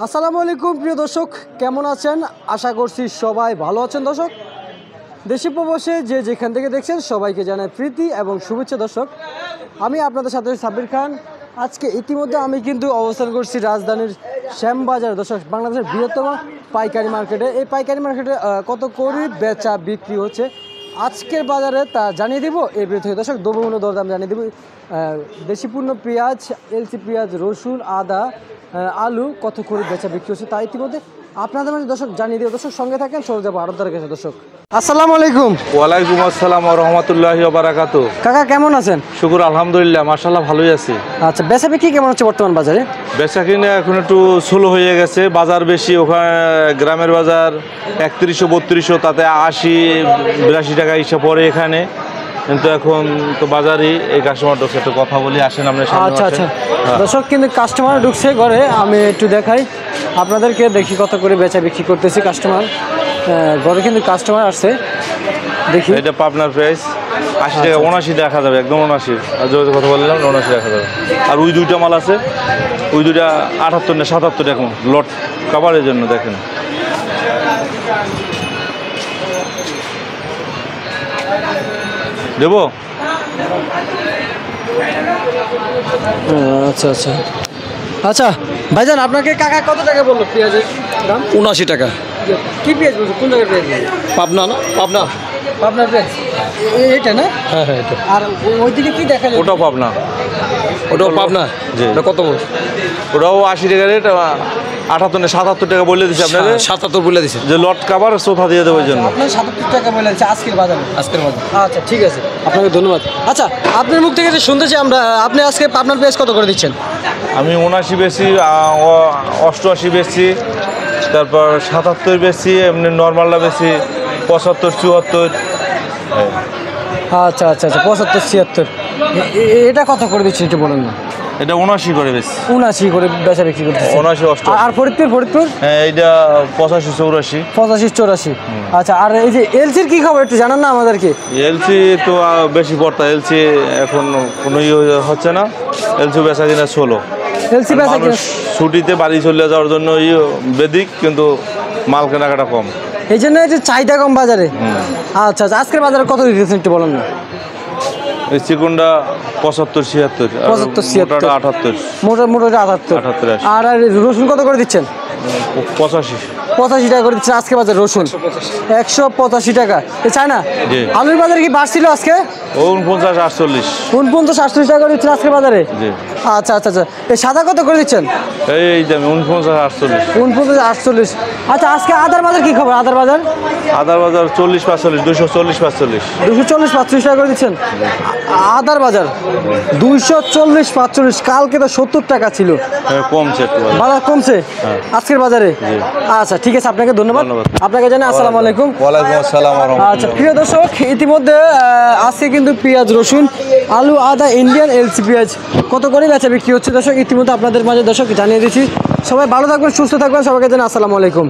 আসসালামু আলাইকুম প্রিয় দর্শক, কেমন আছেন? আশা করছি সবাই ভালো আছেন। দর্শক, দেশে প্রবাসে যে যেখান থেকে দেখছেন সবাইকে জানাই প্রীতি এবং শুভেচ্ছা। দর্শক, আমি আপনাদের সাথে সাব্বির খান। আজকে ইতিমধ্যে আমি কিন্তু অবস্থান করছি রাজধানীর শ্যামবাজার। দর্শক, বাংলাদেশের বৃহত্তম পাইকারি মার্কেটে। এই পাইকারি মার্কেটে কত করে বেচা বিক্রি হচ্ছে আজকের বাজারে তা জানিয়ে দিব এই ভিডিও থেকে। দর্শক, দ্রব্যমূল্য দরদাম জানিয়ে দেব। দেশি পণ্য পেঁয়াজ, এলসি পেঁয়াজ, রসুন, আদা, আলু কত করে বেচা বিক্রি হচ্ছে তা ইতিমধ্যে আপনাদের মাঝে দর্শক জানিয়ে দিব। দর্শক, সঙ্গে থাকেন, চলে যাবো আরবদারের কাছে। দর্শক, আসসালামু আলাইকুম। ওয়ালাইকুম আসসালাম ওয়া রাহমাতুল্লাহি ওয়া বারাকাতুহু। কাকা কেমন আছেন? শুকুর আলহামদুলিল্লাহ, মাশাআল্লাহ ভালোই আছি। আচ্ছা, বেচা বিক্রি কেমন হচ্ছে বর্তমান বাজারে? বেচা কিনে এখন একটু স্লো হয়ে গেছে, বাজার বেশি। ওখানে গ্রামের বাজার 3100-3200, তাতে 80-82 টাকা হিসাব পড়ে এখানে। কিন্তু এখন তো বাজারই এই কাস্টমার ঢুকছে, একটু কথা বলি, আসেন আপনার সামনে। আচ্ছা আচ্ছা, দর্শক কিন্তু কাস্টমার ঢুকছে ঘরে, আমি একটু দেখাই আপনাদেরকে, দেখি কত করে বেচা বিক্রি করতেছি। কাস্টমার ঘরে কিন্তু কাস্টমার আসছে, দেখি। এটা পাবনার প্রাইস 80 টাকা, 79 দেখা যাবে, একদম 79। আর যে কথা বললাম 79 দেখা যাবে। আর ওই দুইটা মাল আছে, ওই দুইটা 78 না 77 এখন লট কাভারের জন্য। দেখেন দেবো। আচ্ছা আচ্ছা আচ্ছা, ভাইজান আপনাকে কাকা কত টাকা বললো পেঁয়াজের দাম? 79 টাকা। কি পেঁয়াজ বলছো? কোন জায়গার পেঁয়াজ বলছো? পাবনা না? পাবনা। আপনার পেঁয়াজ এইটা না? হ্যাঁ হ্যাঁ, এটা। আর ওইদিকে কি দেখা যায়? ওটাও পাবনা। ওটাও পাবনা। জি। এটা কত? ওটাও 80 টাকা রেট, 78 না 77 টাকা বলে দিচ্ছি আপনাদের। 77 বলে দিছে। যে লট কাভার চোথা দিয়ে দেবো ওই জন্য। আপনার 77 টাকা বলে দিচ্ছে আজকের বাজারে। আজকের বাজার। আচ্ছা ঠিক আছে, আপনাকে ধন্যবাদ। আচ্ছা, আপনার মুখ থেকে যে শুনতেছি আমরা, আপনি আজকে আপনার পেঁয়াজ কত করে দিচ্ছেন? আমি 79 বেশি, 88 বেশি, তারপর 77 বেশি, এমনি নর্মালটা বেশি 75, 74। আচ্ছা আচ্ছা আচ্ছা, 75, 76। এটা কত করে দিচ্ছেন একটু বলুন না। এটা 79 করে বেশি। 79 করে বেচা বিক্রি করতেছে। 79, 88। আর ফরিদপুর? হ্যাঁ, এইটা 85, 84। 85, 84। আচ্ছা, আর এই যে এলসির কি খবর একটু জানান না আমাদেরকে। এলসি তো বেশি পড়তা, এলসি এখন কোনো হচ্ছে না। এলসি বেচা কিনা 16। এলসি বেচা কিনা ছুটিতে বাড়ি চলে যাওয়ার জন্য বেদিক, কিন্তু মাল কেনাকাটা কম, এই জন্য যে চাহিদা কম বাজারে। আচ্ছা আচ্ছা, আজকের বাজারে কত দিতেছেন একটু বলেন না। এই চিকুনটা 75, 76। 75, 76। 78। মোটামুটি 78। 78। আর রসুন কত করে দিচ্ছেন? 85। 85 টাকা করে দিচ্ছেন আজকে বাজার রসুন। 185 টাকা। এই চায় না? জি। আলুর বাজারে কি বাড়ছিল আজকে? 49, 48। 49, 48 টাকা করে দিচ্ছেন আজকে বাজারে। জি। আচ্ছা আচ্ছা আচ্ছা, এই সাদা কত করে দিচ্ছেন? এই যে 49, 48। 49, 48। আচ্ছা, আজকে আদার বাজার কি খবর? আদার বাজার? আদার বাজার 40, 45, 240, 45। 240, 45 টাকা করে দিচ্ছেন আদার বাজার। 240, 45। কালকে তো 70 টাকা ছিল। হ্যাঁ, কমছে একটু বাজার কমছে আজকের বাজারে। আচ্ছা ঠিক আছে, আপনাকে ধন্যবাদ। আপনাকে জানাই আসসালামু আলাইকুম। ওয়ালাইকুম আসসালাম। আচ্ছা প্রিয় দর্শক, ইতিমধ্যে আজকে কিন্তু পেঁয়াজ, রসুন, আলু, আদা, ইন্ডিয়ান এলসি পেঁয়াজ কত করে বেচা বিক্রি হচ্ছে দর্শক ইতিমধ্যে আপনাদের মাঝে দর্শক জানিয়ে দিচ্ছি। সবাই ভালো থাকবেন, সুস্থ থাকবেন, সবাইকে জানাই আসসালামু আলাইকুম।